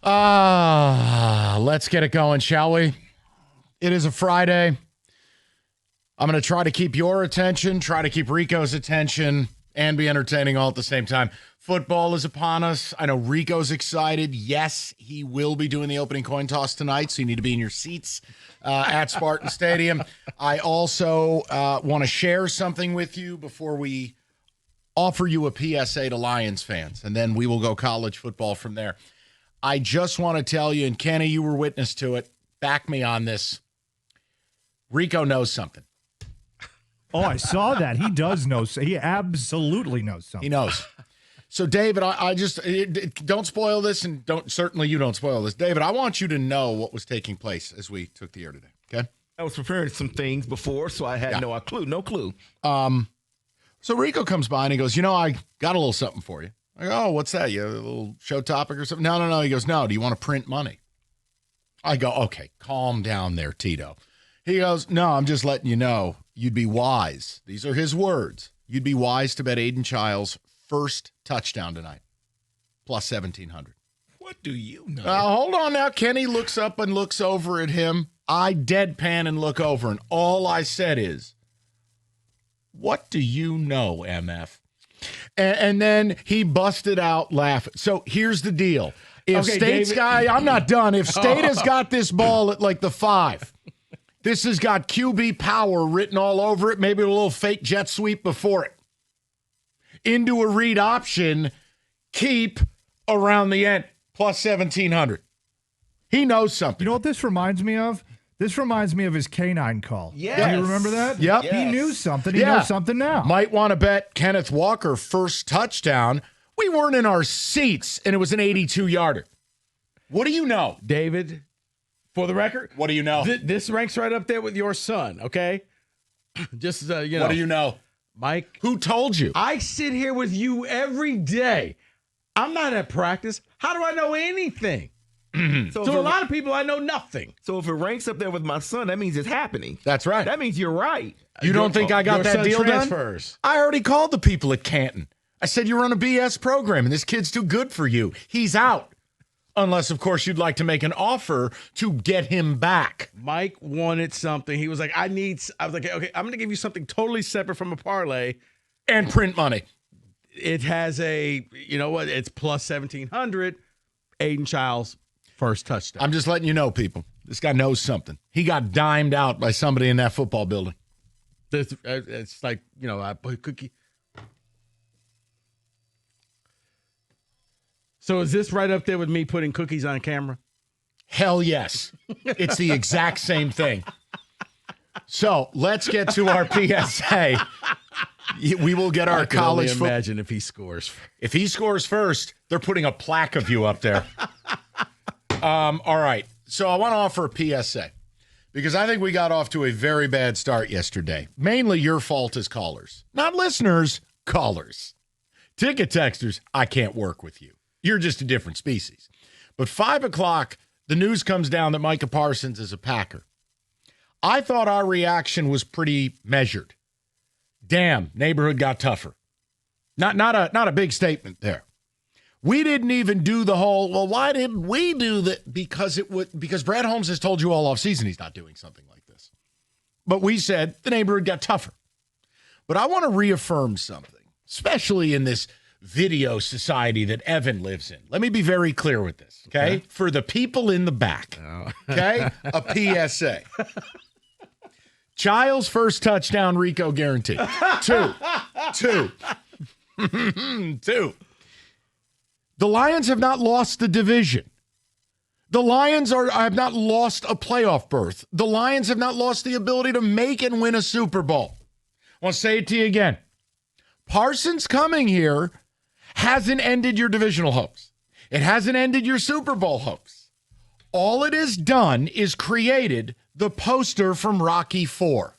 Let's get it going, shall we? It is a Friday. I'm going to try to keep your attention, try to keep Rico's attention, and be entertaining all at the same time. Football is upon us. I know Rico's excited. Yes, he will be doing the opening coin toss tonight, so you need to be in your seats at Spartan Stadium. I also want to share something with you before we offer you a PSA to Lions fans, and then we will go college football from there. I just want to tell you, and Kenny, you were witness to it, back me on this. Rico knows something. Oh, I saw that. He does know. He absolutely knows something. He knows. So, David, I just don't spoil this, and certainly you don't spoil this. David, I want you to know what was taking place as we took the air today, okay? I was preparing some things before, so I had no clue. So Rico comes by and he goes, I got a little something for you. I go, oh, what's that? You have a little show topic or something? No. He goes, no, do you want to print money? I go, okay, calm down there, Tito. He goes, no, I'm just letting you know, you'd be wise. These are his words. You'd be wise to bet Aiden Childs' first touchdown tonight, plus 1,700. What do you know? Hold on now. Kenny looks up and looks over at him. I deadpan and look over, and all I said is, what do you know, MF? And then he busted out laughing. So here's the deal. If State's I'm not done. If State has got this ball at like the 5, this has got QB power written all over it, maybe a little fake jet sweep before it. Into a read option, keep around the end, plus 1,700. He knows something. You know what this reminds me of? This reminds me of his canine call. Yes. Do you remember that? Yep. He knew something. He knows something now. Might want to bet Kenneth Walker first touchdown. We weren't in our seats, and it was an 82-yarder. What do you know? David, for the record. What do you know? This ranks right up there with your son, okay? Just, What do you know? Mike. Who told you? I sit here with you every day. I'm not at practice. How do I know anything? So a lot of people, I know nothing. So if it ranks up there with my son, that means it's happening. That's right. That means you're right. You don't think I got that deal transfers. done? I already called the people at Canton. I said, you run a BS program, and this kid's too good for you. He's out. Unless, of course, you'd like to make an offer to get him back. Mike wanted something. He was like, I was like, okay, I'm going to give you something totally separate from a parlay. And print money. It has it's plus 1,700. Aiden Childs, first touchdown. I'm just letting you know, people. This guy knows something. He got dimed out by somebody in that football building. It's like, I put a cookie. So is this right up there with me putting cookies on camera? Hell yes. It's the exact same thing. So let's get to our PSA. We will get our college football. Imagine if he scores. If he scores first, they're putting a plaque of you up there. All right. So I want to offer a PSA because I think we got off to a very bad start yesterday. Mainly your fault as callers. Not listeners, callers. Ticket texters, I can't work with you. You're just a different species. But 5 o'clock, the news comes down that Micah Parsons is a Packer. I thought our reaction was pretty measured. Damn, neighborhood got tougher. Not a big statement there. We didn't even do the whole, well, why didn't we do that? Because Brad Holmes has told you all offseason he's not doing something like this. But we said the neighborhood got tougher. But I want to reaffirm something, especially in this video society that Evan lives in. Let me be very clear with this, okay? For the people in the back, okay? A PSA. Child's first touchdown, Rico guaranteed. Two. The Lions have not lost the division. The Lions have not lost a playoff berth. The Lions have not lost the ability to make and win a Super Bowl. I want to say it to you again. Parsons coming here hasn't ended your divisional hopes. It hasn't ended your Super Bowl hopes. All it has done is created the poster from Rocky IV.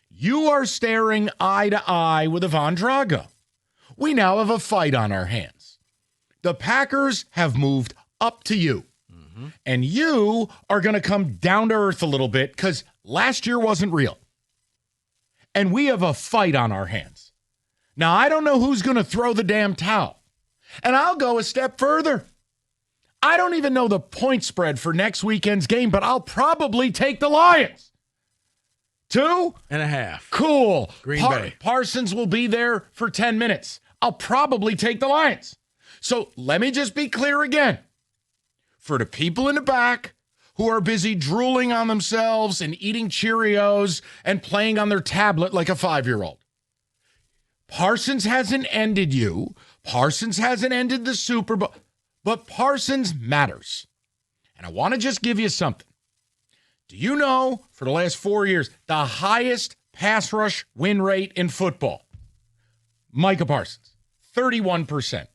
You are staring eye to eye with Ivan Drago. We now have a fight on our hands. The Packers have moved up to you. Mm-hmm. And you are going to come down to earth a little bit because last year wasn't real. And we have a fight on our hands. Now, I don't know who's going to throw the damn towel. And I'll go a step further. I don't even know the point spread for next weekend's game, but I'll probably take the Lions. 2.5. Cool. Green Bay. Parsons will be there for 10 minutes. I'll probably take the Lions. So let me just be clear again. For the people in the back who are busy drooling on themselves and eating Cheerios and playing on their tablet like a 5-year-old. Parsons hasn't ended you. Parsons hasn't ended the Super Bowl. But Parsons matters. And I want to just give you something. Do you know, for the last 4 years, the highest pass rush win rate in football? Micah Parsons, 31%.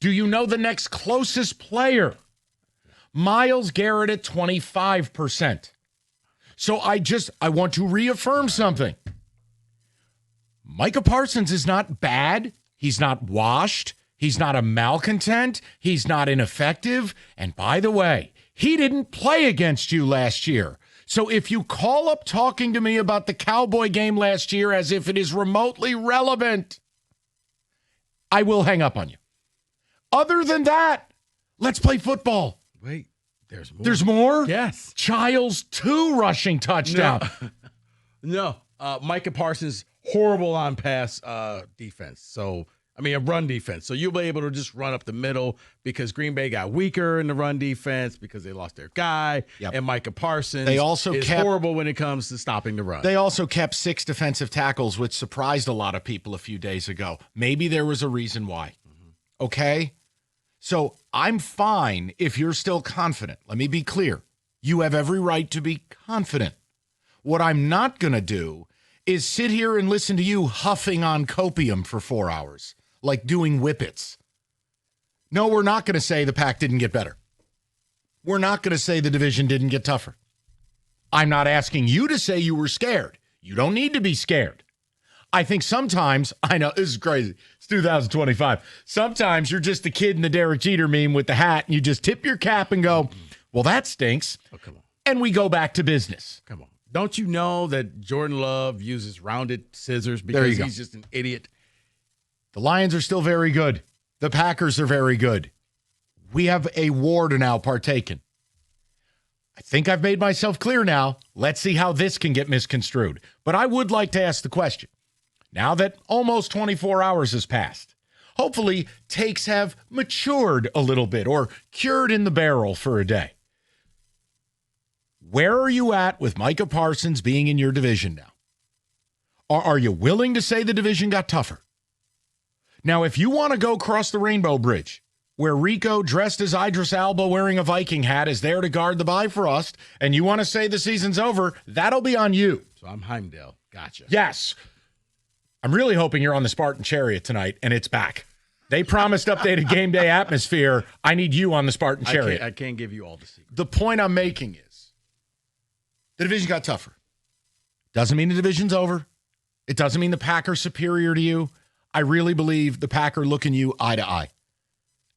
Do you know the next closest player? Myles Garrett at 25%. So I want to reaffirm something. Micah Parsons is not bad. He's not washed. He's not a malcontent. He's not ineffective. And by the way, he didn't play against you last year. So if you call up talking to me about the Cowboy game last year as if it is remotely relevant, I will hang up on you. Other than that, let's play football. Wait, there's more. There's more? Yes. Childs, 2 rushing touchdowns. No. Micah Parsons, horrible on pass defense. So, a run defense. So you'll be able to just run up the middle because Green Bay got weaker in the run defense because they lost their guy. Yep. And Micah Parsons is horrible when it comes to stopping the run. They also kept 6 defensive tackles, which surprised a lot of people a few days ago. Maybe there was a reason why. Okay? So I'm fine if you're still confident. Let me be clear. You have every right to be confident. What I'm not going to do is sit here and listen to you huffing on copium for 4 hours, like doing whippets. No, we're not going to say the pack didn't get better. We're not going to say the division didn't get tougher. I'm not asking you to say you were scared. You don't need to be scared. I think sometimes, I know, this is crazy. It's 2025. Sometimes you're just the kid in the Derek Jeter meme with the hat, and you just tip your cap and go, well, that stinks. Oh, come on. And we go back to business. Come on. Don't you know that Jordan Love uses rounded scissors because he's just an idiot? The Lions are still very good. The Packers are very good. We have a war to now partake in. I think I've made myself clear now. Let's see how this can get misconstrued. But I would like to ask the question. Now that almost 24 hours has passed, hopefully takes have matured a little bit or cured in the barrel for a day. Where are you at with Micah Parsons being in your division now? Are you willing to say the division got tougher? Now, if you want to go cross the rainbow bridge, where Rico, dressed as Idris Elba wearing a Viking hat, is there to guard the Bifrost, and you want to say the season's over, that'll be on you. So I'm Heimdall. Gotcha. Yes. I'm really hoping you're on the Spartan Chariot tonight, and it's back. They promised updated game day atmosphere. I need you on the Spartan Chariot. I can't give you all the secrets. The point I'm making is the division got tougher. Doesn't mean the division's over. It doesn't mean the Packers superior to you. I really believe the Packer looking you eye to eye.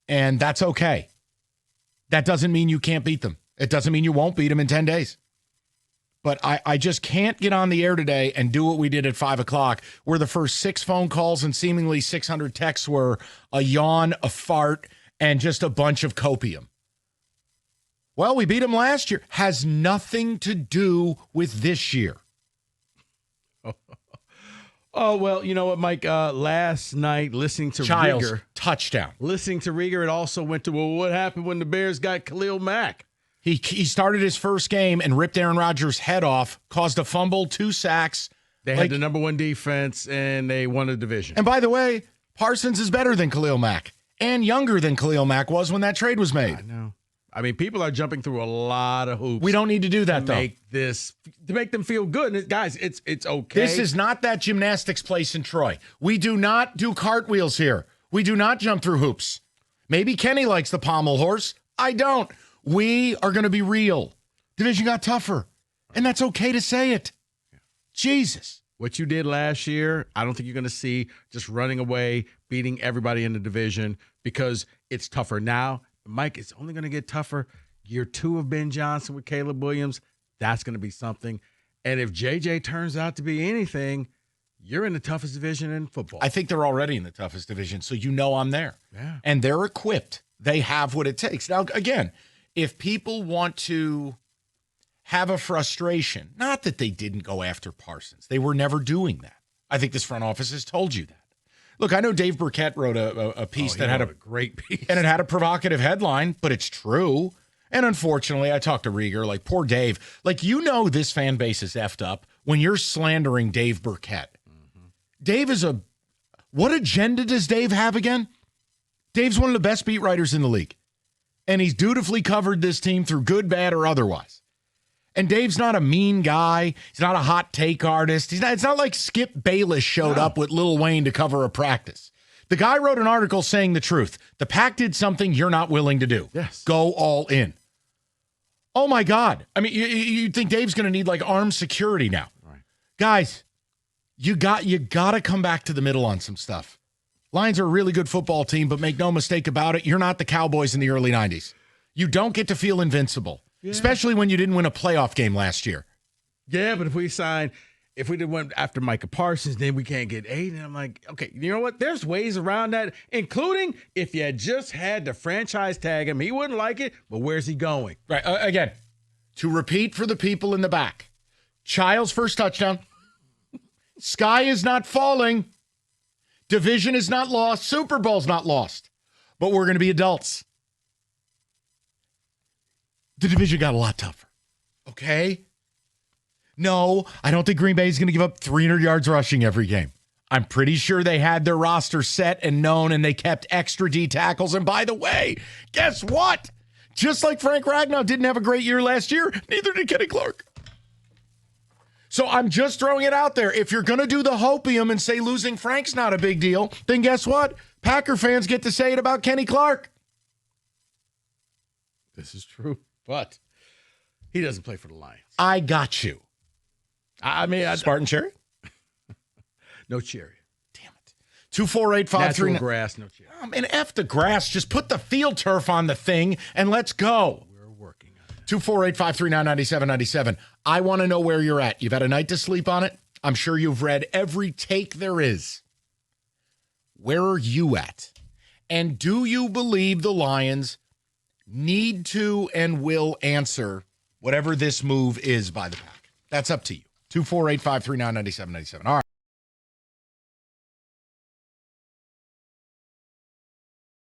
And that's okay. That doesn't mean you can't beat them. It doesn't mean you won't beat them in 10 days. But I just can't get on the air today and do what we did at 5 o'clock, where the first 6 phone calls and seemingly 600 texts were a yawn, a fart, and just a bunch of copium. Well, we beat them last year. Has nothing to do with this year. Oh, well, you know what, Mike? Last night, listening to Childs, Rieger. touchdown. Listening to Rieger, it also went to, well, what happened when the Bears got Khalil Mack? He started his first game and ripped Aaron Rodgers' head off, caused a fumble, 2 sacks. They had the number 1 defense, and they won the division. And by the way, Parsons is better than Khalil Mack and younger than Khalil Mack was when that trade was made. I know. I mean, people are jumping through a lot of hoops. We don't need to do that, though. To make them feel good. And guys, it's okay. This is not that gymnastics place in Troy. We do not do cartwheels here. We do not jump through hoops. Maybe Kenny likes the pommel horse. I don't. We are going to be real. Division got tougher, and that's okay to say it. Jesus. What you did last year, I don't think you're going to see just running away, beating everybody in the division because it's tougher now. Mike, it's only going to get tougher. Year 2 of Ben Johnson with Caleb Williams, that's going to be something. And if JJ turns out to be anything, you're in the toughest division in football. I think they're already in the toughest division, so you know I'm there. Yeah. And they're equipped. they have what it takes. Now, again, if people want to have a frustration, not that they didn't go after Parsons. They were never doing that. I think this front office has told you that. Look, I know Dave Burkett wrote a piece that had a great piece. And it had a provocative headline, but it's true. And unfortunately, I talked to Rieger, like, poor Dave. Like, this fan base is effed up when you're slandering Dave Burkett. Mm-hmm. Dave is what agenda does Dave have again? Dave's one of the best beat writers in the league. And he's dutifully covered this team through good, bad, or otherwise. And Dave's not a mean guy. He's not a hot take artist. It's not like Skip Bayless showed up with Lil Wayne to cover a practice. The guy wrote an article saying the truth. The Pack did something you're not willing to do. Yes. Go all in. Oh, my God. I mean, you think Dave's going to need, like, armed security now. Right. Guys, you got to come back to the middle on some stuff. Lions are a really good football team, but make no mistake about it, you're not the Cowboys in the early 90s. You don't get to feel invincible. Yeah. Especially when you didn't win a playoff game last year. Yeah, but if we went after Micah Parsons, then we can't get 8. And I'm like, okay, you know what? There's ways around that, including if you just had to franchise tag him. He wouldn't like it, but where's he going? Right. Again, to repeat for the people in the back, Child's first touchdown. Sky is not falling. Division is not lost. Super Bowl's not lost. But we're going to be adults. The division got a lot tougher. Okay? No, I don't think Green Bay is going to give up 300 yards rushing every game. I'm pretty sure they had their roster set and known, and they kept extra D tackles. And by the way, guess what? Just like Frank Ragnow didn't have a great year last year, neither did Kenny Clark. So I'm just throwing it out there. If you're going to do the hopium and say losing Frank's not a big deal, then guess what? Packer fans get to say it about Kenny Clark. This is true. But he doesn't play for the Lions. I got you. I mean, Spartan Cherry? No cherry. Damn it. 248-53. Natural grass, no cherry. And F the grass. Just put the field turf on the thing and let's go. We're working on it. 248-539-9797. I want to know where you're at. You've had a night to sleep on it. I'm sure you've read every take there is. Where are you at? And do you believe the Lions need to and will answer whatever this move is by the Pack? That's up to you. 248-539-9797. All right.